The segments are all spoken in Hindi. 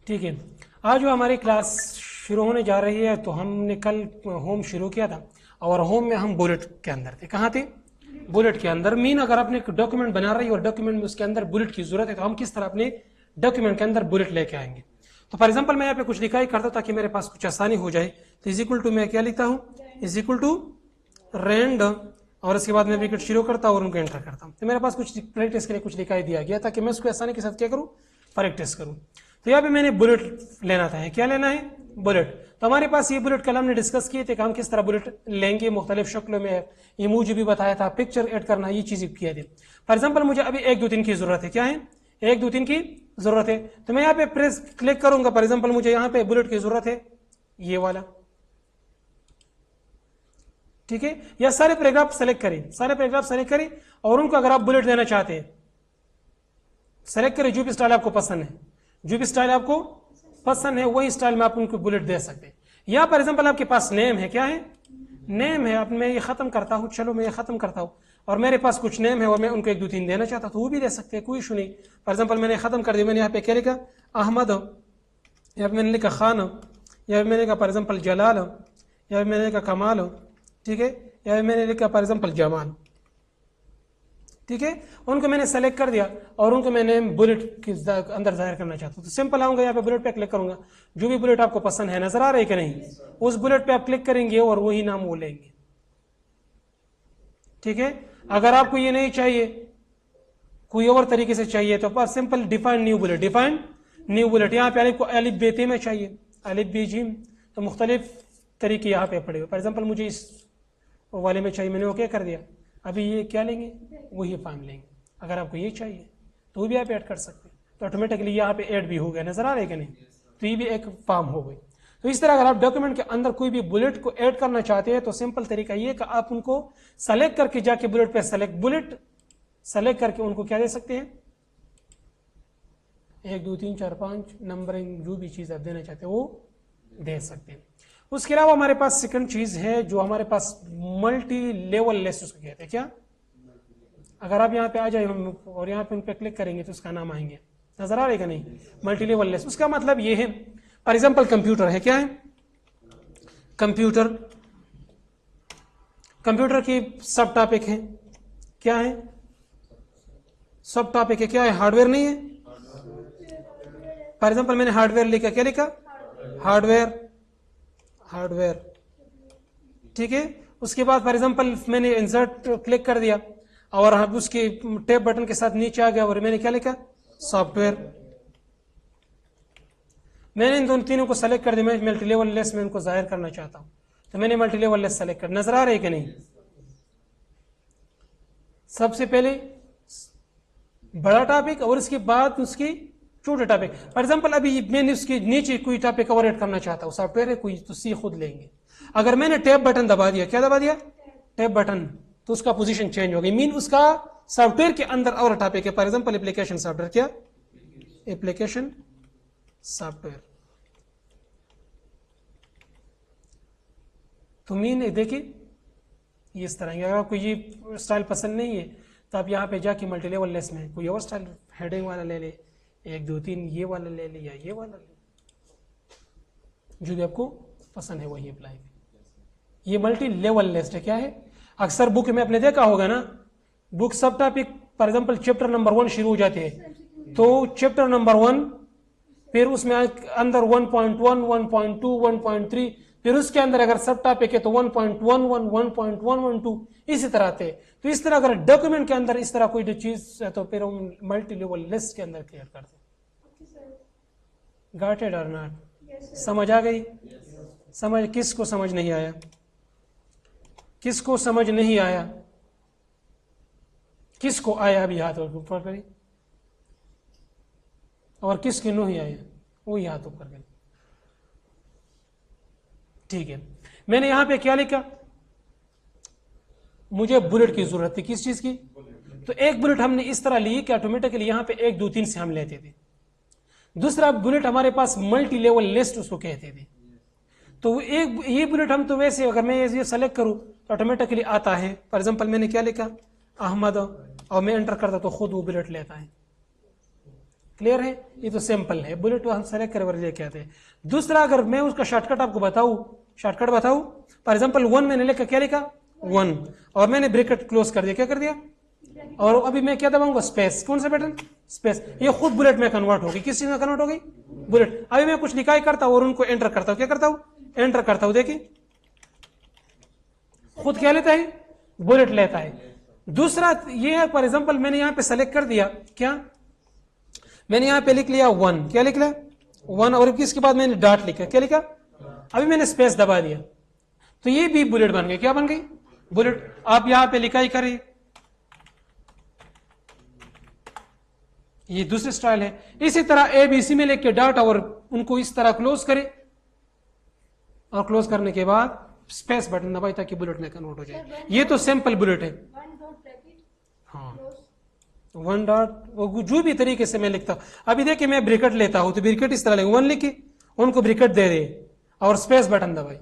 ठीक है, आज जो हमारी क्लास शुरू होने जा रही है, तो हमने कल होम शुरू किया था और होम में हम बुलेट के अंदर थे। कहाँ थे? बुलेट के अंदर। मीन अगर आपने डॉक्यूमेंट बना रही है और डॉक्यूमेंट में उसके अंदर बुलेट की जरूरत है, तो हम किस तरह अपने डॉक्यूमेंट के अंदर बुलेट लेके आएंगे। तो फॉर एग्जाम्पल मैं यहाँ पे कुछ लिखा ही करता ताकि मेरे पास कुछ आसानी हो जाए। तो इज इक्वल टू मैं क्या लिखता हूँ, इज इक्वल टू रेंड, और इसके बाद मैं ब्रैकेट शुरू करता हूँ और उनको एंटर करता हूँ। तो मेरे पास कुछ प्रैक्टिस के लिए कुछ लिखा ही दिया गया ताकि मैं उसको आसानी के साथ क्या करूँ, प्रैक्टिस करूँ। तो यहाँ पे मैंने बुलेट लेना था, क्या लेना है? बुलेट। तो हमारे पास ये बुलेट कल हमने डिस्कस किए थे कि हम किस तरह बुलेट लेंगे, मुख्तलिफ शक्लों में इमोजी भी बताया था, पिक्चर ऐड करना, ये चीजें किया थी। फॉर एग्जाम्पल मुझे अभी 1 2 3 की जरूरत है। क्या है? 1 2 3 की जरूरत है। तो मैं यहाँ पे प्रेस क्लिक करूंगा। फॉर एग्जाम्पल मुझे यहाँ पे बुलेट की जरूरत है, ये वाला। ठीक है, या सारे पैराग्राफ सेलेक्ट करें, सारे पैराग्राफ सेलेक्ट करें और उनको अगर आप बुलेट देना चाहते हैं सेलेक्ट करें। जो भी स्टाइल आपको पसंद है, जो भी स्टाइल आपको पसंद है वही स्टाइल में आप उनको बुलेट दे सकते हैं। या फॉर एग्जाम्पल आपके पास नेम है, क्या है? नेम है। अब मैं ये खत्म करता हूँ, चलो मैं ये खत्म करता हूँ और मेरे पास कुछ नेम है और मैं उनको 1 2 3 देना चाहता हूँ तो वो भी दे सकते हैं, कोई इशू नहीं। फॉर एग्जाम्पल मैंने खत्म कर दिया, मैंने यहाँ पे क्या लिखा? अहमद, या मैंने लिखा खान, या मैंने लिखा फॉर एग्जाम्पल जलाल, या मैंने लिखा कमाल, ठीक है, या मैंने लिखा फॉर एग्जाम्पल जमाल। ठीक है, उनको मैंने सेलेक्ट कर दिया और उनको मैंने बुलेट के अंदर जाहिर करना चाहता हूँ। तो सिंपल आऊंगा, यहाँ पे बुलेट पे क्लिक करूंगा। जो भी बुलेट आपको पसंद है, नजर आ रही है कि नहीं, उस बुलेट पे आप क्लिक करेंगे और वही नाम वो लेंगे। ठीक है, अगर आपको ये नहीं चाहिए, कोई और तरीके से चाहिए, तो बस simple define new bullet, define new bullet. यहाँ पे अलिफ बेते में चाहिए, अलिफ बे जीम, तो मुख्तलिफ तरीके यहाँ पे पड़े हुए। फॉर एग्जाम्पल मुझे इस वाले में चाहिए, मैंने ओके कर दिया। अभी ये क्या लेंगे? वही फॉर्म लेंगे। अगर आपको ये चाहिए तो वो भी आप ऐड कर सकते हैं, तो ऑटोमेटिकली यहाँ पे ऐड भी हो गया, नजर आ रहा है कि नहीं? तो ये भी एक फॉर्म हो गई। तो इस तरह अगर आप डॉक्यूमेंट के अंदर कोई भी बुलेट को ऐड करना चाहते हैं तो सिंपल तरीका ये कि आप उनको सेलेक्ट करके जाके बुलेट पे सेलेक्ट बुलेट सेलेक्ट करके उनको क्या दे सकते हैं, 1 2 3 4 5 नंबरिंग, जो भी चीज आप देना चाहते हैं वो दे सकते हैं। उसके अलावा हमारे पास सेकंड चीज है जो हमारे पास मल्टी लेवल लिस्ट उसको कहते हैं। क्या? अगर आप यहाँ पे आ जाए और यहाँ पे उन पे क्लिक करेंगे तो उसका नाम आएंगे, नजर आ रहेगा नहीं? Multi level list. उसका मतलब ये है, फॉर एग्जाम्पल कंप्यूटर है, क्या है? कंप्यूटर, कंप्यूटर की सब टॉपिक है, क्या है? सब टॉपिक है, क्या है? हार्डवेयर नहीं है? फॉर एग्जाम्पल मैंने हार्डवेयर लिखा, क्या लिखा? Hardware, hardware. ठीक है, उसके बाद फॉर एग्जाम्पल मैंने इंसर्ट क्लिक कर दिया और उसके टैब बटन के साथ नीचे आ गया और मैंने क्या लिखा? सॉफ्टवेयर। मैंने इन दोनों तीनों को सेलेक्ट कर दिया। मैं मल्टी लेवल लिस्ट में इनको जाहिर करना चाहता हूं तो मैंने मल्टी लेवल लिस्ट सेलेक्ट कर, नजर आ रही है कि नहीं? सबसे पहले बड़ा टॉपिक और उसके बाद उसकी छोटे टॉपिक। फॉर एग्जाम्पल अभी मैंने उसके नीचे कोई टॉपिक कवर एड करना चाहता हूँ, सॉफ्टवेयर है कोई, तो सी खुद लेंगे। अगर मैंने टैब बटन दबा दिया, क्या दबा दिया? टैब बटन, तो उसका पोजीशन चेंज हो गई। मीन उसका सॉफ्टवेयर के अंदर और टॉपिक है। फॉर एग्जाम्पल एप्लीकेशन सॉफ्टवेयर, क्या? Application software. तो मीन देखिए ये इस तरह। अगर आपको ये स्टाइल पसंद नहीं है तो आप यहाँ पे जाके मल्टी लेवल लिस्ट में कोई और स्टाइल हेडिंग वाला ले ले, 1 2 3 ये वाला ले ले या ये वाला ले, जो भी आपको पसंद है वही अप्लाई। ये मल्टी लेवल लिस्ट है, क्या है? अक्सर बुक में आपने देखा होगा ना, बुक सब topic for example chapter number 1 शुरू हो जाते हैं, तो चैप्टर नंबर 1, फिर उसमें अंदर 1.1 1.2 1.3, फिर उसके अंदर अगर सब टॉपिक है तो 1.11 1.112 इसी तरह थे। तो इस तरह अगर डॉक्यूमेंट के अंदर इस तरह कोई चीज है तो फिर हम मल्टी लेवल लिस्ट के अंदर क्लियर करते हैं। गॉट इट और नॉट? समझ आ गई? समझ? किसको समझ नहीं आया? किसको समझ नहीं आया? किसको आया? अभी हाथ ऊपर करें। और किसके नहीं आया वही हाथ ऊपर करें। ठीक है, मैंने यहां पे क्या लिखा? मुझे बुलेट की जरूरत थी, किस चीज की? तो एक बुलेट हमने इस तरह ली कि ऑटोमेटिकली यहां पे 1 2 3 से हम लेते थे। दूसरा बुलेट हमारे पास मल्टी लेवल लिस्ट उसको कहते थे। तो एक ये बुलेट हम तो वैसे अगर मैं ये सेलेक्ट करूं तो ऑटोमेटिकली आता है। फॉर एग्जाम्पल मैंने क्या लिखा? अहमद, और मैं एंटर करता तो खुद वो बुलेट लेता है। क्लियर है? ये तो सिंपल है, बुलेट हम सेलेक्ट कर लेके आते हैं। दूसरा अगर मैं उसका शॉर्टकट आपको बताऊं, शॉर्टकट बताऊं, फॉर एग्जाम्पल 1 मैंने लिखा, क्या लिखा 1, और मैंने ब्रैकेट क्लोज कर दिया, क्या कर दिया, और अभी मैं क्या दबाऊंगा, स्पेस। कौन सा बटन, स्पेस। ये खुद बुलेट में कन्वर्ट होगी, किस चीज में कन्वर्ट होगी, बुलेट। अभी मैं कुछ लिखाई करता हूं और उनको एंटर करता हूं, क्या करता हूं, एंटर करता हूं, देखिए खुद क्या लेता है, बुलेट लेता है। दूसरा ये है, फॉर एग्जाम्पल मैंने यहां पे सेलेक्ट कर दिया, क्या मैंने यहां पे लिख लिया 1, क्या लिख लिया 1, और इसके बाद मैंने डॉट लिखा, क्या लिखा, अभी मैंने स्पेस दबा दिया, तो ये भी बुलेट बन गई, क्या बन गई, बुलेट। आप यहां पे लिखाई करें, ये दूसरी स्टाइल है। इसी तरह ABC में लिख के डॉट और उनको इस तरह क्लोज करें, और क्लोज करने के बाद स्पेस बटन दबाए ताकि बुलेट में कन्वर्ट हो जाए। ये तो सिंपल बुलेट है। हाँ, 1 डॉट, वो जो भी तरीके से मैं लिखता हूं। अभी देखिए मैं ब्रैकेट लेता हूं तो ब्रैकेट इस तरह लिखा, 1 लिखी, उनको ब्रैकेट दे दे और स्पेस बटन दबाई,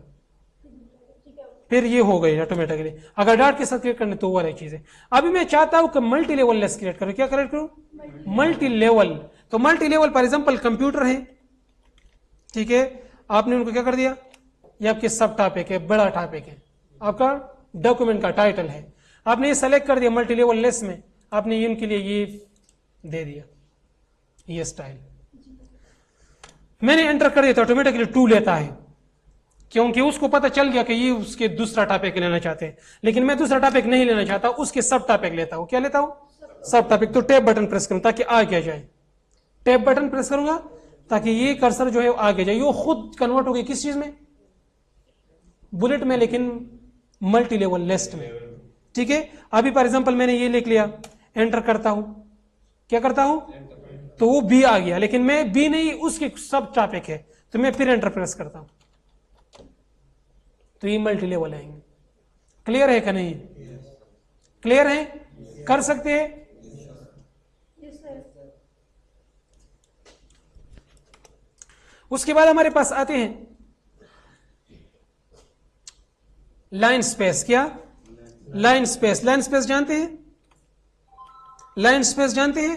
फिर ये हो गई ऑटोमेटिकली। अगर डॉट के साथ क्रिएट करने तो वो वाली चीज है। अभी मैं चाहता हूं कि मल्टी लेवल लेस क्रिएट करूं, क्या क्रिएट करूं, मल्टी लेवल। तो multi level for example computer है, ठीक है, आपने उनको क्या कर दिया, ये आपके सब टॉपिक है, बड़ा टॉपिक है, आपका डॉक्यूमेंट का टाइटल है, आपने ये सेलेक्ट कर दिया मल्टी लेवल लेस में, आपने इनके लिए ये दे दिया, ये स्टाइल मैंने एंटर कर दिया तो ऑटोमेटिकली 2 लेता है, क्योंकि उसको पता चल गया कि ये उसके दूसरा टॉपिक लेना चाहते हैं। लेकिन मैं दूसरा टॉपिक नहीं लेना चाहता, उसके सब टॉपिक लेता हूं, क्या लेता हूं, सब टॉपिक। तो टैब बटन प्रेस करूं ताकि आ गया जाए, टैब बटन प्रेस करूंगा ताकि ये कर्सर जो है आगे जाए, वो खुद कन्वर्ट हो गई किस चीज में, बुलेट में, लेकिन मल्टी लेवल लिस्ट में, ठीक है। अभी फॉर एग्जांपल मैंने ये लिख लिया, एंटर करता हूं, क्या करता हूं, तो वो बी आ गया, लेकिन मैं बी नहीं, उसके सब टॉपिक है, तो मैं फिर एंटर प्रेस करता हूं, तो ये मल्टी लेवल आएंगे। क्लियर है कि नहीं, क्लियर है, कर सकते हैं। उसके बाद हमारे पास आते हैं लाइन स्पेस। क्या, लाइन स्पेस, लाइन स्पेस जानते हैं, लाइन स्पेस जानते हैं,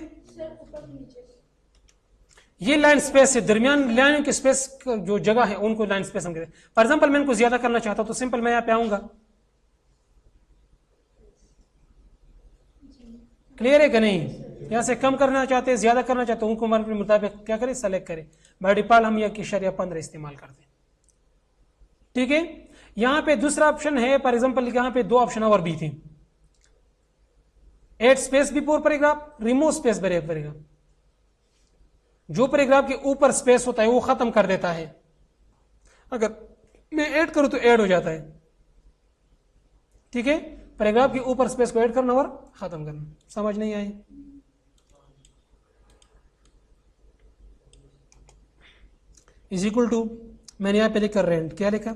ये लाइन स्पेस है, दरमियान लाइन के स्पेस जो जगह है उनको लाइन स्पेस हम कहते हैं। फॉर एग्जांपल मैं इनको ज्यादा करना चाहता हूं तो सिंपल मैं यहां पे आऊंगा, क्लियर है कि नहीं, यहां से कम करना चाहते हैं, ज्यादा करना चाहते हैं, उनको हमारे मुताबिक क्या करें, सेलेक्ट करें। बाय डिफॉल्ट हम यह 15 इस्तेमाल करते हैं, ठीक है। यहां पे दूसरा ऑप्शन है, फॉर एग्जांपल यहां पे 2 ऑप्शन और भी थे, add space before paragraph, remove space paragraph. जो पैराग्राफ के ऊपर स्पेस होता है वो खत्म कर देता है, अगर मैं ऐड करूं तो ऐड हो जाता है, ठीक है। पैराग्राफ के ऊपर स्पेस को ऐड करना और खत्म करना, समझ नहीं आई, इज इक्वल टू, मैंने यहां पे लिखा रेंट, क्या लिखा,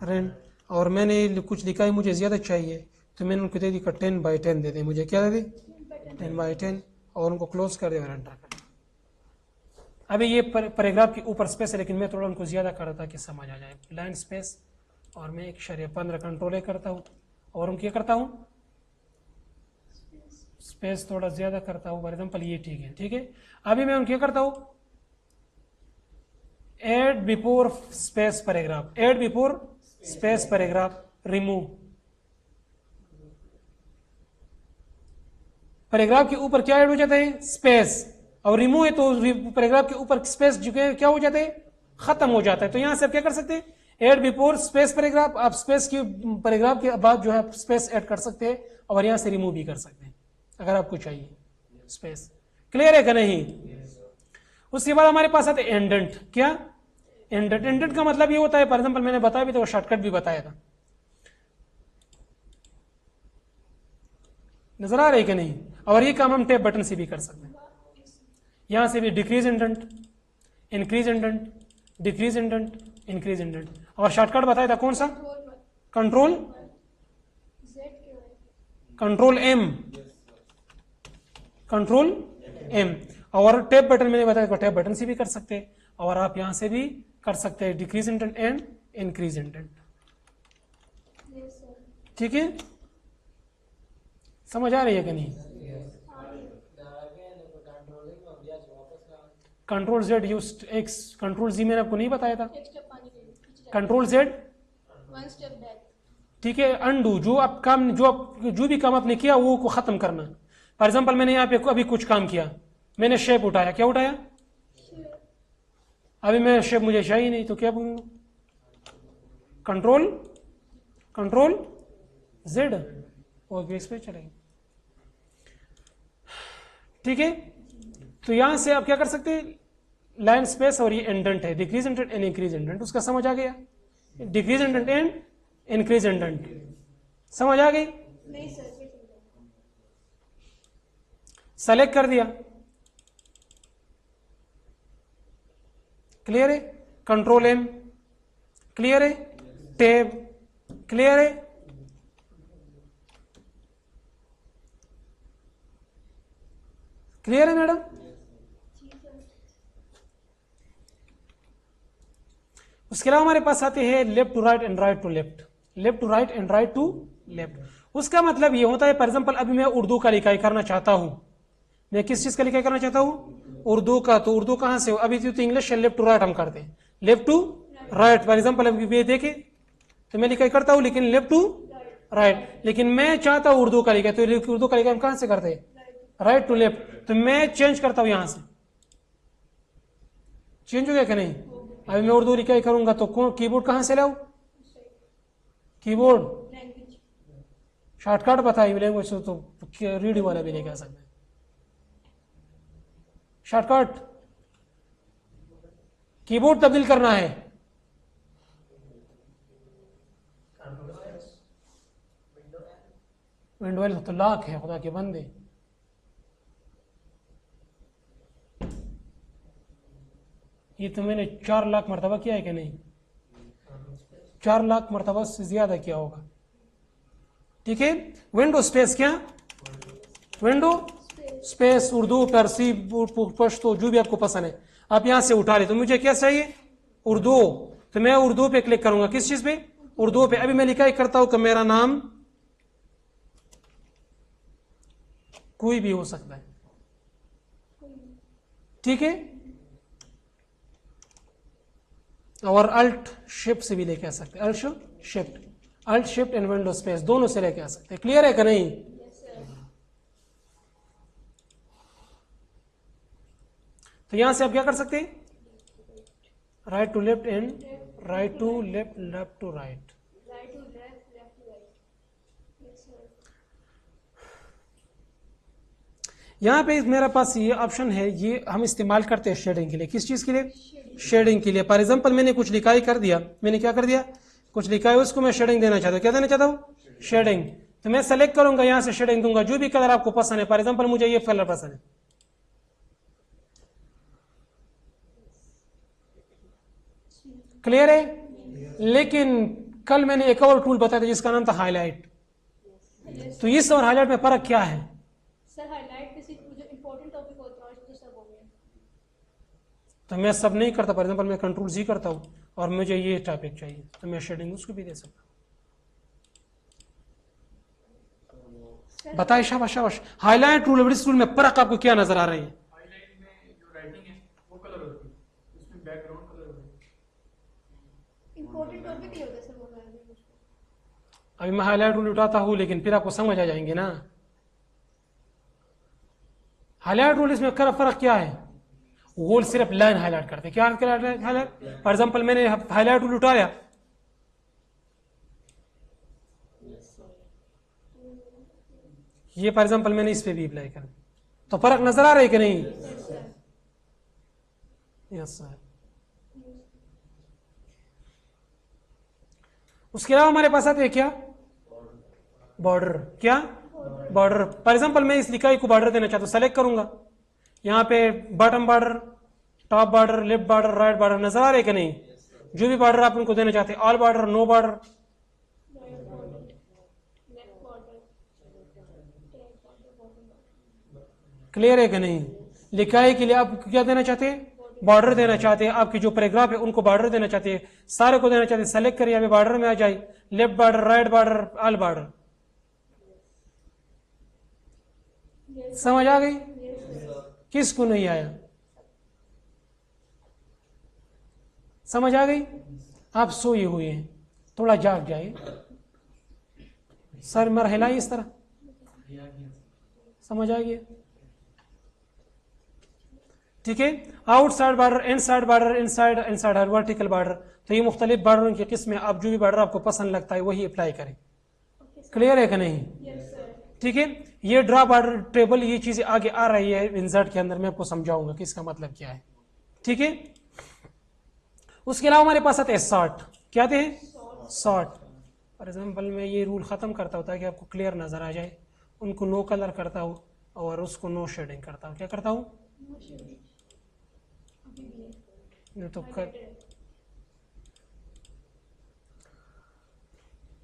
रेंट, और मैंने कुछ लिखा है मुझे ज्यादा चाहिए तो मैंने उनको दे दी 10/10 दे दे, मुझे क्या दे दी 10/10, और उनको क्लोज कर दिया और एंटर कर। अभी ये पैराग्राफ के ऊपर स्पेस है, लेकिन मैं थोड़ा उनको ज्यादा कर रहा था कि समझ आ जाए, लाइन स्पेस, और मैं 1/15 कंट्रोल करता हूं, और उनको क्या करता हूं, स्पेस थोड़ा ज्यादा करता हूं, फॉर एग्जाम्पल ये ठीक है, ठीक है। अभी मैं उनको क्या करता हूं, add before space paragraph, add before space paragraph, remove. Paragraph के ऊपर क्या ऐड हो जाता है, स्पेस, और रिमूव है तो पैराग्राफ के ऊपर स्पेस जो क्या हो जाता है, खत्म हो जाता है। तो यहां से आप क्या कर सकते हैं, ऐड बिफोर स्पेस पैराग्राफ, आप स्पेस की पैराग्राफ के बाद जो है स्पेस ऐड कर सकते हैं, और यहां से रिमूव भी कर सकते हैं अगर आपको चाहिए स्पेस। क्लियर है कि नहीं। उसके बाद हमारे पास आते एंडेंट। क्या, एंडेंट, एंडेंट का मतलब ये होता है, फॉर एग्जाम्पल मैंने बताया भी था, शॉर्टकट भी बताया था, नजर आ रही है कि नहीं। और ये काम हम टैब बटन से भी कर सकते हैं, यहां से भी decrease indent, increase indent, decrease indent, increase indent, और शॉर्टकट बताया था कौन सा, control, control M, control M. और टैब बटन मैंने बताया था, टैब बटन से भी कर सकते हैं, और आप यहां से भी कर सकते हैं decrease indent and increase indent, ठीक है। समझ आ रही है कि नहीं। Control Z use X, control G मैंने आपको नहीं बताया था, एक स्टेप पानी के लिए control Z, one step back. ठीक है। अंडू, जो भी काम आपने किया वो को खत्म करना। फॉर एग्जाम्पल मैंने यहाँ पे अभी कुछ काम किया, मैंने शेप उठाया, क्या उठाया, अभी मैं शेप मुझे चाहिए नहीं तो क्या बोलूँ, कंट्रोल जेड और बेस पे चलेंगे, ठीक है। तो यहां से आप क्या कर सकते हैं, लाइन स्पेस और ये एंडेंट है, डिक्रीज एंडेंट एंड इंक्रीज एंडेंट, उसका समझ आ गया, डिक्रीज एंडेंट एंड इंक्रीज एंडेंट समझ आ गई। नहीं सर, सेलेक्ट कर दिया, क्लियर है, कंट्रोल एम, क्लियर है, टैब, क्लियर है, क्लियर है मैडम। उसके अलावा हमारे पास आते हैं left to right and right to left, left to right and right to left. उसका मतलब ये होता है, फॉर एग्जाम्पल अभी मैं उर्दू का लिखाई करना चाहता हूं, मैं किस चीज का लिखाई करना चाहता हूं, उर्दू का, तो उर्दू कहां से हो, अभी तो इंग्लिश है, लेफ्ट टू राइट हम करते हैं, left to right. For example अभी ये देखे तो मैं लिखाई करता हूं लेकिन लेफ्ट टू राइट, लेकिन मैं चाहता हूं उर्दू का लिखाई, तो उर्दू का लिखाई हम कहां से करते हैं, राइट टू लेफ्ट। तो मैं चेंज करता हूं, यहां से चेंज हो गया कि नहीं, अभी मैं उर्दू लिखाई करूंगा तो कीबोर्ड कहां से लाऊं, कीबोर्ड शॉर्टकट बताइए, लैंग्वेज तो रीडिंग वाला भी नहीं कह सकते, शॉर्टकट कीबोर्ड तब्दील करना है, विंडो तो लाख है, खुदा के बंदे, ये तो मैंने 4 लाख मरतबा किया है कि नहीं, 4 लाख मरतबा से ज्यादा किया होगा, ठीक है। विंडो स्पेस, क्या विंडो स्पेस, उर्दू, फारसी, पश्तो, जो भी आपको पसंद है आप यहां से उठा ले। तो मुझे क्या चाहिए, उर्दू, तो मैं उर्दू पे क्लिक करूंगा, किस चीज पे, उर्दू पे। अभी मैं लिखाई करता हूं कि मेरा नाम कोई भी हो सकता है, ठीक है, और अल्ट शिफ्ट से भी लेके आ सकते हैं, alt shift and window space दोनों से लेके आ सकते हैं, क्लियर है कि नहीं। तो यहां से आप क्या कर सकते हैं, right to left and right to left, left to right, right to left, left to right. यहां पे मेरे पास ये ऑप्शन है, ये हम इस्तेमाल करते हैं शेडिंग के लिए, किस चीज के लिए, शेडिंग के लिए। फॉर एग्जांपल मैंने कुछ लिखाई कर दिया, मैंने क्या कर दिया, कुछ लिखाई, उसको मैं शेडिंग देना चाहता हूं, क्या देना चाहता हूं, शेडिंग। तो मैं सेलेक्ट करूंगा, यहां से शेडिंग दूंगा, जो भी कलर आपको पसंद है। फॉर एग्जांपल मुझे ये कलर पसंद है, क्लियर है। लेकिन कल मैंने एक और टूल बताया था जिसका नाम था हाईलाइट, तो इस और हाईलाइट में फर्क क्या है, सर हाईलाइट किसी जो इंपॉर्टेंट टॉपिक होता है तो सब हो गया, तो मैं सब नहीं करता। फॉर एग्जांपल मैं कंट्रोल जी करता हूं और मुझे ये टॉपिक चाहिए तो मैं शेडिंग उसको भी दे सकता हूं। बताइए, शाबाश शाबाश। हाईलाइट रूल, इस रूल में फर्क आपको क्या नजर आ रही है, हाईलाइट में जो राइटिंग है वो कलर होती है, उसमें बैकग्राउंड कलर होता है, इंपॉर्टेंट टॉपिक नहीं होता सर, वो मैं अभी मैं हाईलाइट रूल उठाता हूं लेकिन फिर आपको समझ आ जाएंगे ना। हाईलाइट रूल इसमें फर्क क्या है, वो सिर्फ लाइन हाईलाइट करते हैं, क्या हाईलाइट। फॉर एग्जांपल मैंने हाईलाइट रूल उठाया, ये फॉर एग्जांपल मैंने इस पे भी अप्लाई कर, तो फर्क नजर आ रहा है कि नहीं, यस सर। उसके अलावा हमारे पास आते हैं क्या, बॉर्डर, क्या बॉर्डर। फॉर एग्जांपल मैं इस लिखाई को बॉर्डर देना चाहता हूं, सेलेक्ट करूंगा, यहां पे bottom border, top border, left border, right border नजर आ रहे हैं कि नहीं, जो भी बॉर्डर आप उनको देना चाहते हैं, all border, no border, clear है कि नहीं। लिखाई के लिए आप क्या देना चाहते हैं, बॉर्डर देना चाहते हैं, आपकी जो पैराग्राफ है उनको बॉर्डर देना चाहते हैं, सारे को देना चाहते हैं, सेलेक्ट करिए, अभी बॉर्डर में आ जाए, left border, right border, all border, समझ आ गई, किसको नहीं आया, समझ आ गई? आप सोए हुए हैं, थोड़ा जाग जाए, सर मर हिलाइए इस तरह, समझ आ गया? ठीक है, outside border, inside border, inside inside हर वर्टिकल बॉर्डर, तो ये मुख्तलिफ बॉर्डरों की किस्में, आप जो भी बॉर्डर आपको पसंद लगता है वही अप्लाई करें। क्लियर है कि नहीं? Yes, sir. ठीक है, ये ड्रा बॉर्डर टेबल, ये चीजें आगे आ रही है इंसर्ट के अंदर, मैं आपको समझाऊंगा कि इसका मतलब क्या है। ठीक है, उसके अलावा हमारे पास आते हैं सॉर्ट। क्या आते हैं? सॉर्ट। फॉर एग्जाम्पल मैं ये रूल खत्म करता हूँ ताकि आपको क्लियर नजर आ जाए, उनको नो कलर करता हूँ और उसको नो शेडिंग करता हूँ। क्या करता हूँ? No shading. अभी भी है. नहीं तो Highlighted है.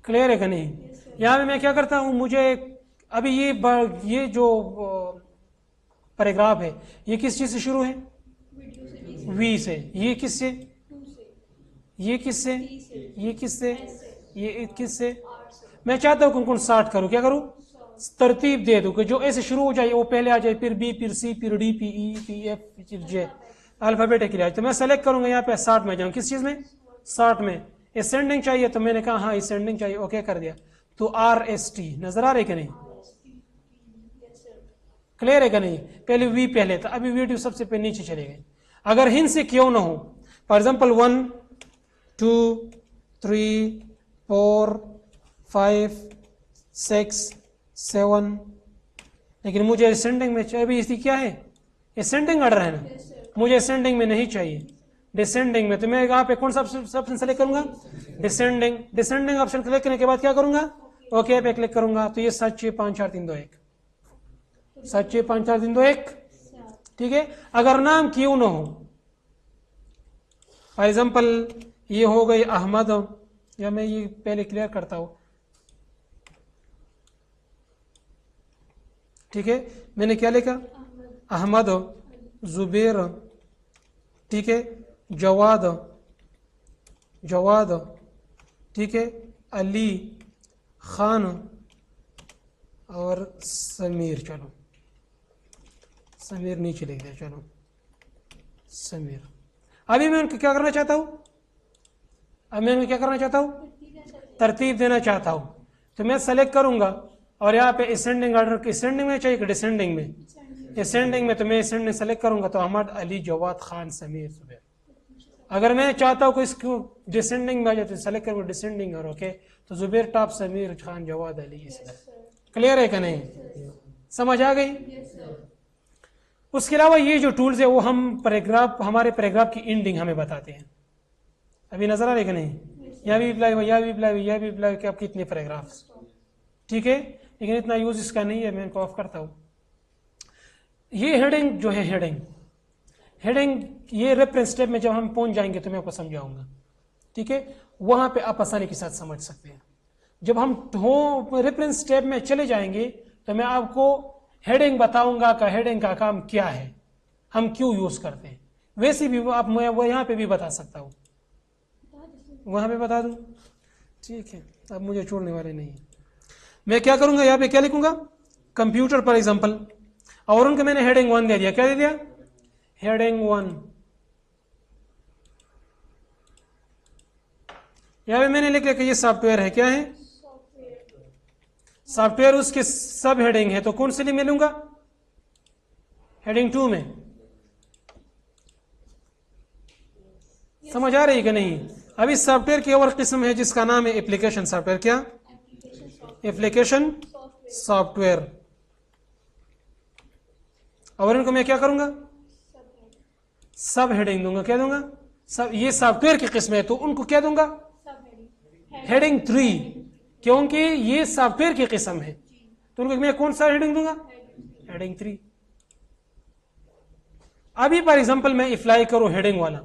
क्लियर है कि नहीं? Yes, sir. यहाँ पे मैं क्या करता हूँ, मुझे अभी ये जो पैराग्राफ है ये किस चीज से शुरू है? Video से, वी से। ये किससे? टू से, ये किससे? टी से, ये किससे? एस से, ये किससे? आर से. मैं चाहता हूँ कौन स्टार्ट करूँ, क्या करूँ? तरतीब दे दूँ कि जो ऐसे शुरू हो जाए वो पहले आ जाए, फिर बी, फिर सी, फिर D, P E, P F, फिर जे, अल्फाबेटिकली आए। तो मैं सेलेक्ट करूंगा यहाँ पे 60 में जाऊँ, किस चीज में? 60 में। असेंडिंग चाहिए तो मैंने कहा हाँ असेंडिंग चाहिए, ओके कर दिया। तो आर एस टी नजर आ रही कि नहीं? Yes, sir. क्लियर है कि नहीं? पहले वी पहले था, अभी वीडियो सबसे पे नीचे चले गए। अगर हिंद से क्यों ना हो, फॉर एग्जाम्पल 1 2 3 4 5 6 7, लेकिन मुझे असेंडिंग में चाहिए। अभी इसकी क्या है? असेंडिंग ऑर्डर है ना, Yes, sir. मुझे असेंडिंग में नहीं चाहिए, डिसेंडिंग में। तो मैं यहाँ पे कौन सा ऑप्शन सेलेक्ट करूंगा? डिसेंडिंग। डिसेंडिंग ऑप्शन क्लिक करने के बाद क्या करूंगा? ओके पे क्लिक करूंगा। तो ये 7 6 5 4 3 2 1, 7 6 5 4 3 2 1। ठीक है, अगर नाम क्यों ना हो, फॉर एग्जाम्पल ये हो गई अहमद, या मैं ये पहले क्लियर करता हूं। ठीक है, मैंने क्या लिखा? अहमद, जुबैर, ठीक है, जवाद, जवाद, ठीक है, अली, खान और समीर। चलो समीर नीचे लिख दिया, चलो समीर। अभी मैं उनको क्या करना चाहता हूँ? अब मैं उनको क्या करना चाहता हूँ? तरतीब देना चाहता हूँ। तो मैं सेलेक्ट करूंगा और यहाँ पे असेंडिंग ऑर्डर, असेंडिंग में चाहिए कि डिसेंडिंग में? असेंडिंग में। तो मैं असेंडिंग सेलेक्ट करूंगा, तो अहमद, अली, जवाद, खान, समीर, जुबैर। अगर मैं चाहता हूँ कि इसको डिसेंडिंग में आ जाए तो सेलेक्ट करूंगा डिसेंडिंग और ओके, तो जुबैर टॉप, समीर, खान, जवाद, अली, इस तरह। क्लियर है कि नहीं? समझ आ गई? Yes, sir. उसके अलावा ये जो टूल्स है वो हम पैराग्राफ, हमारे पैराग्राफ की एंडिंग हमें बताते हैं। अभी नजर आ रही कि नहीं? यहाँ भी अप्लाई हुआ, यहाँ भी अप्लाई हुआ, यहाँ भी अप्लाई, कि आप कितने पैराग्राफ्स। ठीक है, लेकिन इतना यूज इसका नहीं है, मैं इनको ऑफ करता हूँ। ये हेडिंग जो है, हेडिंग ये रेफरेंस टैब में जब हम पहुंच जाएंगे तो मैं आपको समझाऊंगा। ठीक है, वहां पे आप आसानी के साथ समझ सकते हैं। जब हम रेफरेंस टैब में चले जाएंगे तो मैं आपको हेडिंग बताऊंगा का हेडिंग का काम क्या है, हम क्यों यूज करते हैं। वैसे भी आप, मैं वो यहाँ पे भी बता सकता हूँ, वहां पे बता दूं। ठीक है, अब मुझे छोड़ने वाले नहीं है। मैं क्या करूंगा, यहाँ पे क्या लिखूंगा? कंप्यूटर फॉर एग्जाम्पल, और उनको मैंने हेडिंग 1 दे दिया। क्या दे दिया? हेडिंग 1। यहाँ पे मैंने लिख लिया कि ये सॉफ्टवेयर है। क्या है? सॉफ्टवेयर। उसके सब हेडिंग है, तो कौन से लिए मिलूंगा? हेडिंग 2 में। समझ आ रही है कि नहीं? अभी सॉफ्टवेयर की और किस्म है जिसका नाम है एप्लीकेशन सॉफ्टवेयर। क्या? Application software. और इनको मैं क्या करूंगा? सब हेडिंग दूंगा। क्या दूंगा? सब। ये सॉफ्टवेयर की किस्म है तो उनको क्या दूंगा? हेडिंग 3, क्योंकि ये सॉफ्टवेयर की किस्म है तो उनको मैं कौन सा हेडिंग दूंगा? हेडिंग 3। अभी फॉर एग्जांपल मैं अप्लाई करूं हेडिंग वाला,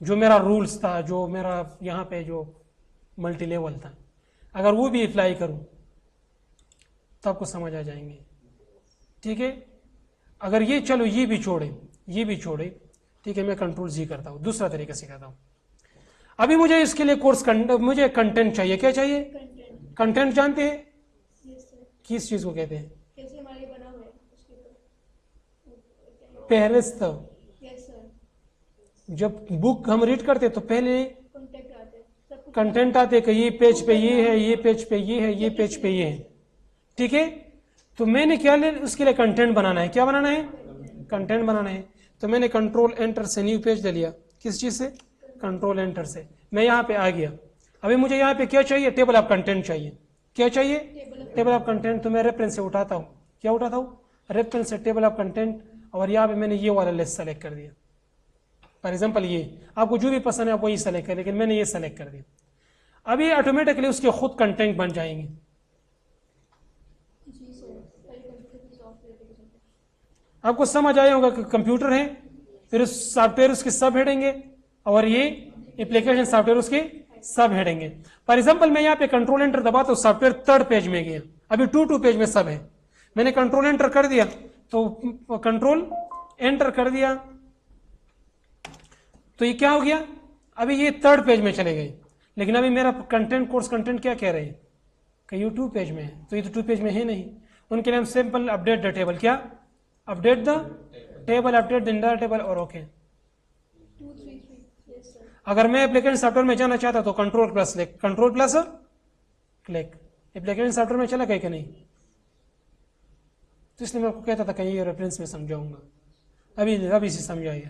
जो मेरा रूल्स था, जो मेरा यहां पे जो मल्टी लेवल था, अगर वो भी अप्लाई करूं तो आपको समझ आ जाएंगे। ठीक है, अगर ये चलो ये भी छोड़े, ये भी छोड़े, ठीक है, मैं कंट्रोल जी करता हूं, दूसरा तरीका सिखाता हूं। अभी मुझे इसके लिए मुझे कंटेंट चाहिए। क्या चाहिए? कंटेंट जानते हैं? किस चीज को कहते हैं? कैसे हमारे बना हुआ है उसके ऊपर। फहरिस्त। जब बुक हम रीड करते तो पहले कॉन्टेक्ट आते हैं सब कुछ कंटेंट आते कि ये पेज पे ये है, ये पेज पे ये है, ये पेज पे ये है, ठीक है। तो मैंने क्या ले उसके लिए कंटेंट बनाना है, क्या बनाना है, कंटेंट बनाना है। तो मैंने कंट्रोल एंटर से न्यू पेज ले लिया, किस चीज़ से, कंट्रोल एंटर से। मैं यहाँ पे आ गया, अभी मुझे यहाँ पे क्या चाहिए, टेबल ऑफ कंटेंट चाहिए, क्या चाहिए, टेबल ऑफ कंटेंट। तो मैं रेफरेंस से उठाता हूँ, क्या उठाता हूँ, रेफरेंस से टेबल ऑफ कंटेंट, और यहाँ पे मैंने ये वाला लिस्ट सेलेक्ट कर दिया। फॉर एग्जाम्पल ये आपको जो भी पसंद है आप वही सेलेक्ट करें, लेकिन मैंने ये सेलेक्ट कर दिया। अभी ऑटोमेटिकली उसके खुद कंटेंट बन जाएंगे। जी सर पहले कंप्यूटर की सॉफ्टवेयर एप्लीकेशन आपको समझ आया होगा कि कंप्यूटर है, फिर उस सॉफ्टवेयर उसके सब हेडेंगे, और ये एप्लीकेशन सॉफ्टवेयर उसके सब हेडेंगे। फॉर एग्जाम्पल मैं यहाँ पे कंट्रोल एंटर दबाता हूँ, सॉफ्टवेयर थर्ड पेज में गया, अभी 2 पेज में सब है। मैंने कंट्रोल एंटर कर दिया, तो कंट्रोल एंटर कर दिया तो ये क्या हो गया, अभी ये थर्ड पेज में चले गए। लेकिन अभी मेरा कंटेंट कोर्स कंटेंट क्या कह रहे हैं कि ये 2 पेज में है, तो ये तो 2 पेज में है नहीं। उनके लिए हम सिंपल अपडेट द टेबल, क्या, update the table, update the entire table, और ओके। 233 यस सर अगर मैं एप्लीकेशन सॉफ्टवेयर में जाना चाहता तो control plus click, control plus click, application software में चला गया कि नहीं। तो इसलिए मैं आपको कहता था कि ये रेफरेंस में समझाऊंगा, अभी से समझाइए,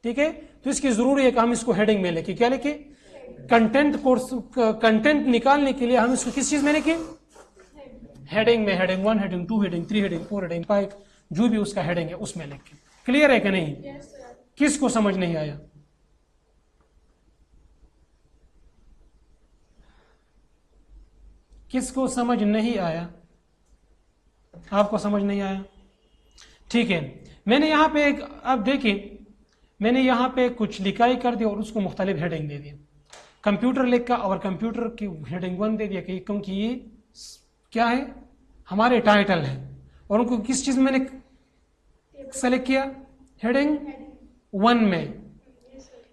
ठीक है। तो इसकी जरूरी है कि हम इसको हेडिंग में लेके, क्या लेके, कंटेंट कोर्स, कंटेंट निकालने के लिए हम इसको किस चीज में लेके, हेडिंग में, heading 1, heading 2, heading 3, heading 4, heading 5, जो भी उसका हेडिंग है उसमें लेके। क्लियर है कि नहीं, यस सर किसको समझ नहीं आया, किसको समझ नहीं आया, आपको समझ नहीं आया, ठीक है। मैंने यहाँ पे एक, अब देखिए मैंने यहाँ पे कुछ लिखाई कर दी और उसको मुख्तलिफ हेडिंग दे दिया, कंप्यूटर लिखा और कंप्यूटर की हेडिंग 1 दे दिया, क्योंकि ये क्या है, हमारे टाइटल है, और उनको किस चीज़ में मैंने सेलेक्ट किया, हेडिंग 1 में।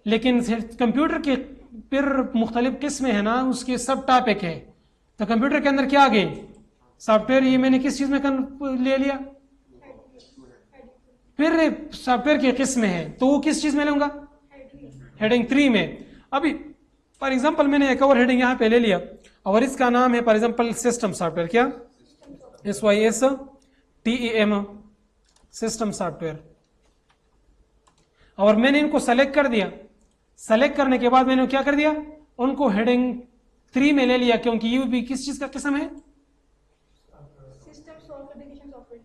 लेकिन कंप्यूटर के फिर मुख्तलिफ किस्में है ना, उसके सब टॉपिक है, तो कंप्यूटर के अंदर क्या आ गए, सॉफ्टवेयर, ये मैंने किस चीज़ में ले लिया, फिर सॉफ्टवेयर की किस्में हैं, तो वो किस चीज़ में लूंगा, हेडिंग 3 में। अभी फॉर एग्जांपल मैंने एक और हेडिंग यहाँ पे ले लिया, और इसका नाम है फॉर एग्जांपल सिस्टम सॉफ्टवेयर, क्या, SYSTEM, सिस्टम सॉफ्टवेयर। और मैंने इनको सेलेक्ट कर दिया, सेलेक्ट करने के बाद मैंने क्या कर दिया, उनको हेडिंग 3 में ले लिया, क्योंकि ये भी किस चीज़ का किस्म है, सिस्टम सॉफ्ट एप्लीकेशन सॉफ्टवेयर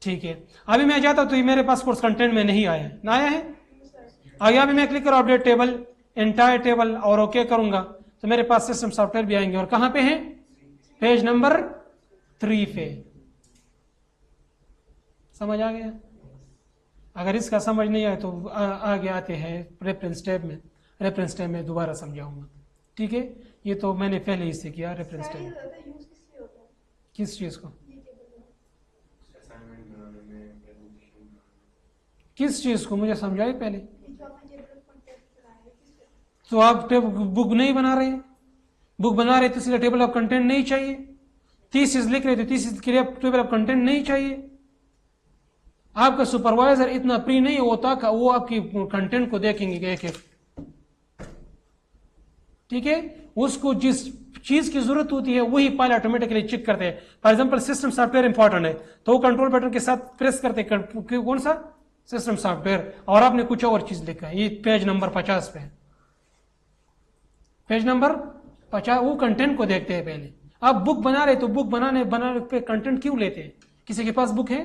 ठीक है। अभी मैं जाता तो ये मेरे पास कोर्स कंटेंट में नहीं आया है, ना आया है, आगे अभी मैं क्लिक करूँ अपडेट टेबल, एंटायर टेबल, और ओके करूंगा तो मेरे पास सिस्टम सॉफ्टवेयर भी आएंगे, और कहां पे हैं, पेज नंबर 3 पे। समझ आ गया, अगर इसका समझ नहीं आया तो आगे आते हैं रेफरेंस टैब में, रेफरेंस टैब में दोबारा समझाऊंगा, ठीक है। ये तो मैंने पहले ही से किया रेफरेंस टैब। यूज किससे होता है किस चीज को, ये टेबल किस चीज को मुझे समझाइए पहले। जो आपने टेबल ऑफ कंटेंट बनाया है किससे, तो आप बुक नहीं बना रहे हैं, बुक बना रहे तो इसलिए टेबल ऑफ कंटेंट नहीं चाहिए, थीसिस लिख रहे थे थीसिस के लिए टेबल ऑफ कंटेंट नहीं चाहिए। आपका सुपरवाइजर इतना प्री नहीं होता कि वो आपकी कंटेंट को देखेंगे एक एक, ठीक है। उसको जिस चीज की जरूरत होती है वही फाइल ऑटोमेटिकली चेक करते हैं। For example system software important है तो वो कंट्रोल बटन के साथ प्रेस करते कौन सा, सिस्टम सॉफ्टवेयर, और आपने कुछ और चीज लिखा है, ये पेज नंबर 50 पे है, पेज नंबर 50, वो कंटेंट को देखते हैं पहले। आप बुक बना रहे तो बुक बनाने पे कंटेंट क्यों लेते हैं, किसी के पास बुक है,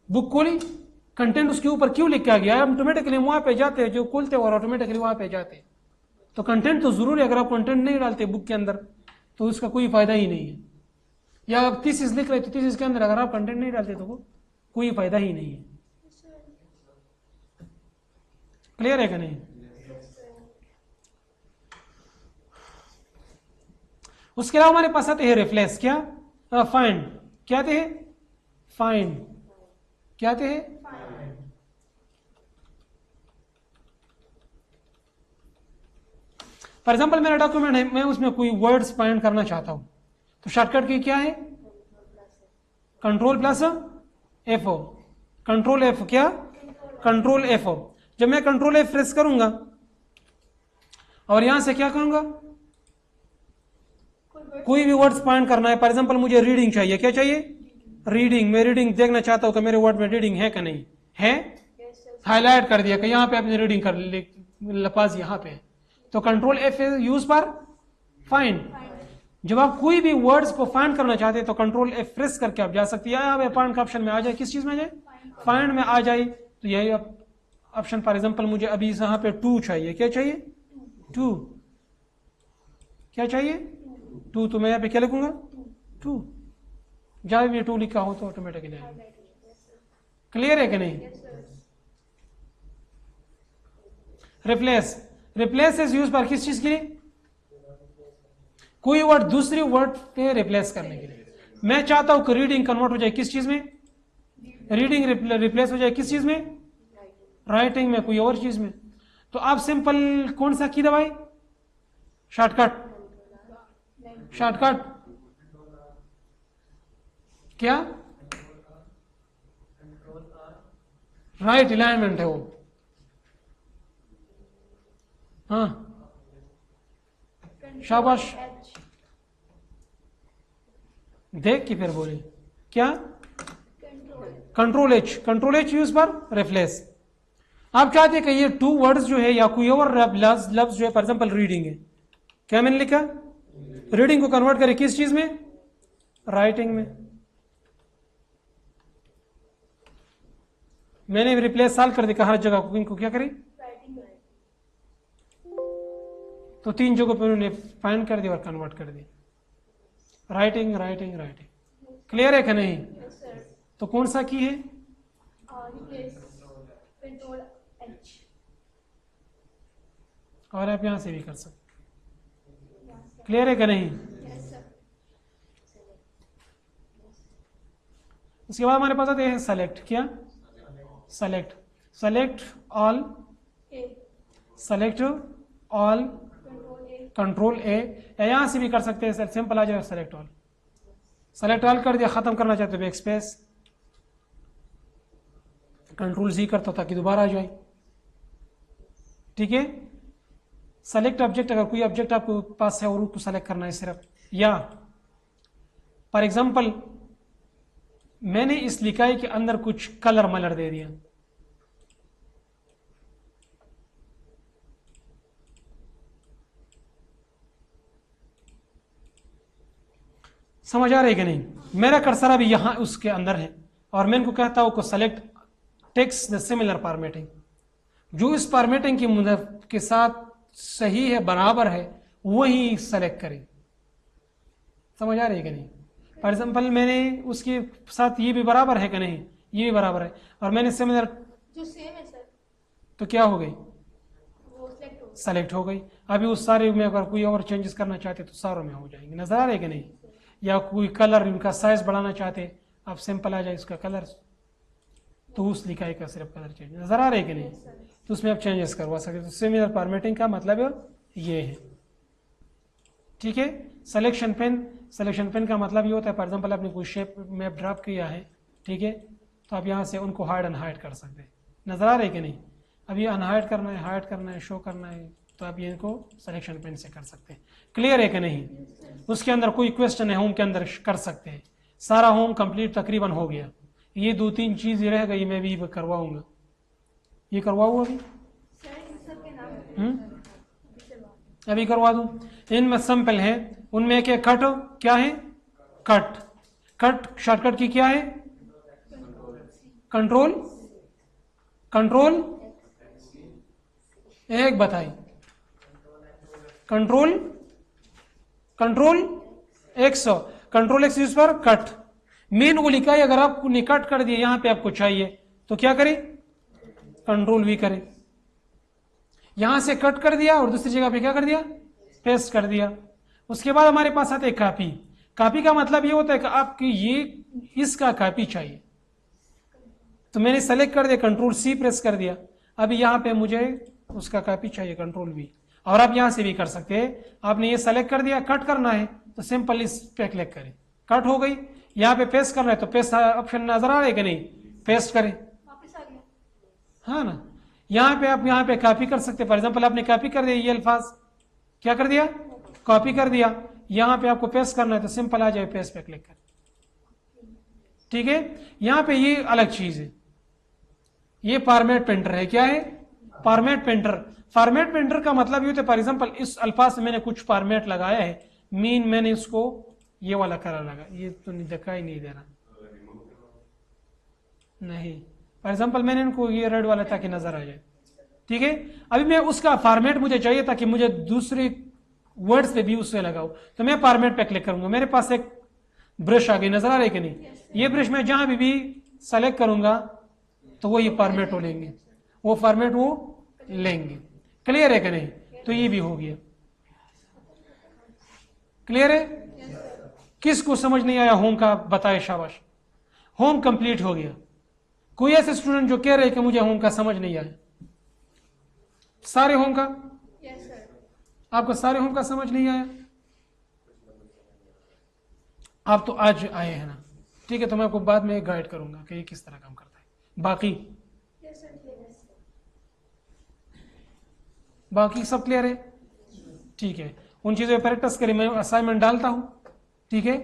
बुक खोली, कंटेंट उसके ऊपर क्यों लिखा गया है, ऑटोमेटिकली वहां पे जाते हैं, जो खोलते हैं और ऑटोमेटिकली वहां पे जाते हैं। तो कंटेंट तो जरूरी है, अगर आप कंटेंट नहीं डालते बुक के अंदर तो उसका कोई फायदा ही नहीं है। या आप थीसिस लिख रहे तो थीसिस के अंदर अगर आप कंटेंट नहीं डालते तो वो कोई फायदा ही नहीं है। क्लियर है कि नहीं। उसके अलावा हमारे पास आते हैं रिफ्लेक्स, क्या, फाइंड, क्या आते हैं, फाइंड, क्या आते हैं, फॉर एग्जाम्पल मेरा डॉक्यूमेंट है, मैं उसमें कोई वर्ड्स फाइंड करना चाहता हूं तो शॉर्टकट की क्या है, control plus F, control F, क्या, कंट्रोल F। जब मैं कंट्रोल F प्रेस करूंगा और यहां से क्या करूंगा, कोई भी वर्ड्स पॉइंट करना है। फॉर एग्जांपल मुझे रीडिंग चाहिए, क्या चाहिए, रीडिंग। मैं रीडिंग देखना चाहता हूं कि मेरे वर्ड में रीडिंग है कि नहीं है, हाईलाइट कर दिया कि यहाँ पे आपने रीडिंग कर लफाज यहाँ पे, तो कंट्रोल F यूज पर फाइंड। जब आप कोई भी वर्ड्स को फाइंड करना चाहते हैं तो कंट्रोल F प्रेस करके आप जा सकते हैं, या फाइंड का ऑप्शन में आ जाए, किस चीज में आ जाए, फाइंड में आ जाए। तो यही ऑप्शन, फॉर एग्जांपल मुझे अभी यहाँ पे 2 चाहिए, क्या चाहिए, 2, क्या चाहिए, 2, तो मैं यहाँ पे क्या लिखूंगा, 2। जहां भी 2 लिखा हो तो ऑटोमेटिकली आएगा। क्लियर है कि नहीं। रिप्लेस, रिप्लेस इज यूज पर किस चीज के लिए, कोई वर्ड दूसरी वर्ड पे रिप्लेस करने के लिए। मैं चाहता हूं कि रीडिंग कन्वर्ट हो जाए किस चीज में, रीडिंग रिप्लेस हो जाए किस चीज में, राइटिंग में, कोई और चीज में। तो आप सिंपल कौन सा की दबाई, शॉर्टकट, शॉर्टकट क्या, राइट अलाइनमेंट है वो, हाँ शाबाश, देख के फिर बोले क्या, control H, control H use पर रिप्लेस। आप चाहते हैं कि ये 2 वर्ड्स जो है या कोई और लफ्ज जो है, फॉर एग्जांपल रीडिंग है, क्या मैंने लिखा, रीडिंग को कन्वर्ट करें किस चीज में, राइटिंग में। मैंने रिप्लेस साल कर दिया हर जगह, कुकिंग को क्या करें, तो 3 जगहों पे उन्होंने फाइंड कर दिया और कन्वर्ट कर दिया, राइटिंग राइटिंग राइटिंग। क्लियर है कि नहीं। तो कौन सा की है, कंट्रोल H, और आप यहां से भी कर सकते। क्लियर है कि नहीं। उसके बाद हमारे पास आते हैं सेलेक्ट, क्या, select, select all, select all, control A, या यहां से भी कर सकते हैं, सिंपल आ जाए सेलेक्ट ऑल। सेलेक्ट ऑल कर दिया, खत्म करना चाहते हो बैक स्पेस, कंट्रोल Z करता ताकि दोबारा आ जाए। ठीक है। सेलेक्ट ऑब्जेक्ट, अगर कोई ऑब्जेक्ट आपके पास है और उसको सेलेक्ट करना है सिर्फ, या फॉर एग्जांपल मैंने इस लिखाई के अंदर कुछ कलर मलर दे दिया, समझ आ रही है कि नहीं। मेरा कर्सर अभी यहां उसके अंदर है और मैं इनको कहता हूं को select text the similar formatting, जो इस फॉर्मेटिंग की मदद के साथ सही है, बराबर है, वही सेलेक्ट करें। समझ आ रही है कि नहीं। फॉर एग्जाम्पल मैंने उसके साथ ये भी बराबर है कि नहीं, ये भी बराबर है, और मैंने सिमिलर जो सेम है सर, तो क्या हो गई, वो सिलेक्ट हो, सेलेक्ट हो गई। अभी उस सारे में अगर कोई और चेंजेस करना चाहते तो सारों में हो जाएंगे। नजर आ रहे कि नहीं। या कोई कलर इनका साइज बढ़ाना चाहते, आप सिंपल आ जाए इसका कलर, तो उस लिखाई का सिर्फ कलर चेंज, नजर आ रहे कि नहीं, तो उसमें आप चेंजेस करवा सकते। तो सिमिलर फॉर्मेटिंग का मतलब ये है। ठीक है। सिलेक्शन पेन, सिलेक्शन पेन का मतलब ये होता है, फॉर एग्जांपल आपने कोई शेप मैप ड्रॉप किया है, ठीक है, तो आप यहाँ से उनको हाइड अनहाइड कर सकते हैं। नजर आ रहे कि नहीं। अब ये अनहाइड करना है, हाइड करना है, शो करना है, तो आप ये इनको सिलेक्शन पेन से कर सकते हैं। क्लियर है कि नहीं। उसके अंदर कोई क्वेश्चन है होम के अंदर कर सकते हैं। सारा होम कंप्लीट तकरीबन हो गया, ये 2-3 चीज रह गई, मैं भी करवाऊंगा। ये करवाऊँ अभी, अभी करवा दूं। इनमें सैंपल है, उनमें एक कट, क्या है, कट, कट शॉर्टकट की क्या है, कंट्रोल, कंट्रोल एक बताई, control, control X, control X use पर कट। मेन वो लिखा है, अगर आपको ने कट कर दिया यहां पे आपको चाहिए तो क्या करें, कंट्रोल V करें। यहां से कट कर दिया और दूसरी जगह पे क्या कर दिया, पेस्ट कर दिया। उसके बाद हमारे पास आते हैं कॉपी। कॉपी का मतलब ये होता है कि आपकी ये इसका कॉपी चाहिए, तो मैंने सेलेक्ट कर दिया, कंट्रोल C प्रेस कर दिया। अभी यहाँ पे मुझे उसका कॉपी चाहिए, कंट्रोल V। और आप यहां से भी कर सकते हैं। आपने ये सेलेक्ट कर दिया, कट करना है तो सिंपल इस पे क्लिक करें, कट हो गई। यहाँ पे पेस्ट करना है तो पेस्ट ऑप्शन नजर आ रहा है कि नहीं, पेस्ट करें, वापस आ गया। हाँ ना। यहाँ पे आप यहाँ पे कॉपी कर सकते हैं। फॉर एग्जाम्पल आपने कॉपी कर दिया, ये अल्फाज क्या कर दिया, कॉपी कर दिया। यहाँ पे आपको पेस्ट करना है तो सिंपल आ जाए, पेस्ट पे क्लिक कर, ठीक है। यहाँ पे ये अलग चीज है, ये फॉर्मेट पेंटर है। क्या है, फॉर्मेट पेंटर। फॉर्मेट पेंटर का मतलब ये होता है, फॉर एग्जाम्पल इस अल्फाज में मैंने कुछ फॉर्मेट लगाया है, मीन मैंने इसको ये वाला कलर लगा, ये तो दिखाई नहीं दे रहा, नहीं। फॉर एग्जाम्पल मैंने इनको ये रेड वाला ताकि नजर आ जाए, ठीक है। अभी मैं उसका फॉर्मेट मुझे चाहिए ताकि मुझे दूसरे वर्ड्स पे भी उससे लगाऊं, तो मैं फॉर्मेट पे क्लिक करूंगा। मेरे पास एक ब्रश आ गई, नजर आ रही कि नहीं, ये ब्रश मैं जहां भी सेलेक्ट करूंगा तो वो ये फॉर्मेट हो लेंगे, वो फॉर्मेट वो लेंगे। क्लियर है कि नहीं, तो ये भी हो गया। क्लियर है, किसको समझ नहीं आया होम का बताए, शाबाश। होम कंप्लीट हो गया। कोई ऐसे स्टूडेंट जो कह रहे कि मुझे होम का समझ नहीं आया, सारे होम का, Yes, sir. आपको सारे होम का समझ नहीं आया, आप तो आज आए हैं ना, ठीक है। तो मैं आपको बाद में गाइड करूंगा कि ये किस तरह काम करता है। बाकी Yes, sir. Yes. बाकी सब क्लियर है, ठीक है। उन चीज़ों पर प्रैक्टिस करें, मैं असाइनमेंट डालता हूं, ठीक है।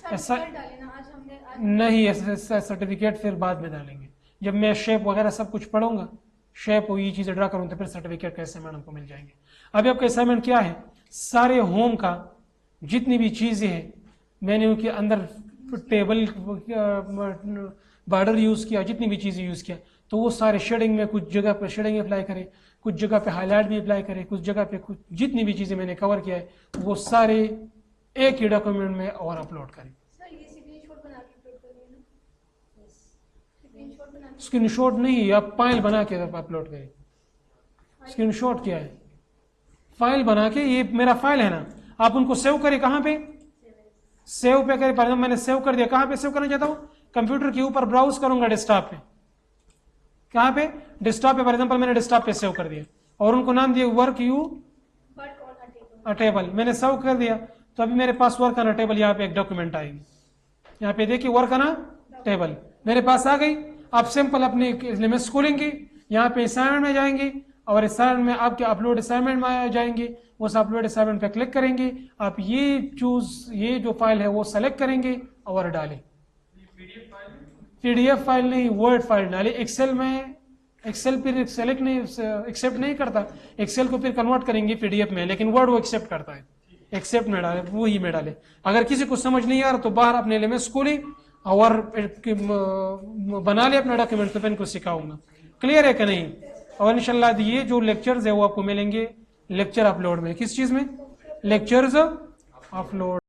ऐसा सर्टिफिकेट डाले ना, आज हमने नहीं, सर्टिफिकेट फिर बाद में डालेंगे, जब मैं शेप वगैरह सब कुछ पढ़ूंगा, शेप और ये चीज़ें ड्रा करूँ तो फिर सर्टिफिकेट कैसे मैडम को मिल जाएंगे। अभी आपका असाइनमेंट क्या है, सारे होम का जितनी भी चीज़ें हैं मैंने उनके अंदर टेबल बॉर्डर यूज़ किया, जितनी भी चीज़ें यूज़ किया, तो वो सारे शेडिंग में, कुछ जगह पे शेडिंग अप्लाई करें, कुछ जगह पे हाईलाइट भी अप्लाई करें, कुछ जगह पे कुछ, जितनी भी चीज़ें मैंने कवर किया है वो सारे एक ही डॉक्यूमेंट में और अपलोड करें। सर ये स्क्रीनशॉट बना के अपलोड करिए ना। स्क्रीनशॉट बना के स्क्रीनशॉट नहीं, आप फाइल बना के अपलोड करें। स्क्रीनशॉट क्या है, फाइल बना के, ये मेरा फाइल है ना, आप उनको सेव करें। कहाँ पे सेव पे करें, फॉर एग्जाम्पल मैंने सेव कर दिया, कहाँ पे सेव करना चाहता हूँ, कंप्यूटर के ऊपर ब्राउज करूंगा डेस्कटॉप पे, कहाँ पे, डेस्कटॉप पे। फॉर एग्जाम्पल मैंने डेस्कटॉप पे सेव कर दिया और उनको नाम दिया work you but on a table. Table, मैंने सेव कर दिया। तो अभी मेरे पास वर्क ऑन अ टेबल, यहाँ पे एक डॉक्यूमेंट आएगी, यहाँ पे देखिए वर्क ऑन अ टेबल मेरे पास आ गई। आप सिंपल अपने लिमिट्स खोलेंगे, यहाँ पे असाइनमेंट में जाएंगे और असाइनमेंट में आपके अपलोड असाइनमेंट में जाएंगे, उस अपलोड असाइनमेंट पे क्लिक करेंगे, आप ये ये जो फाइल है वो सेलेक्ट करेंगे और डालें। पीडीएफ फाइल नहीं, वर्ड फाइल डालें। एक्सेल में, एक्सेल फिर सेलेक्ट नहीं, एक्सेप्ट नहीं करता, एक्सेल को फिर कन्वर्ट करेंगे पीडीएफ में, लेकिन वर्ड वो एक्सेप्ट करता है, एक्सेप्ट में डाले, वो ही में डाले। अगर किसी को समझ नहीं आ रहा तो बाहर अपने लिमिट्स खोले और बना ले अपना डॉक्यूमेंट, तो मैं इनको सिखाऊंगा। क्लियर है कि नहीं। और इंशाल्लाह ये जो लेक्चर्स है वो आपको मिलेंगे लेक्चर अपलोड में। किस चीज में, लेक्चर्स अपलोड।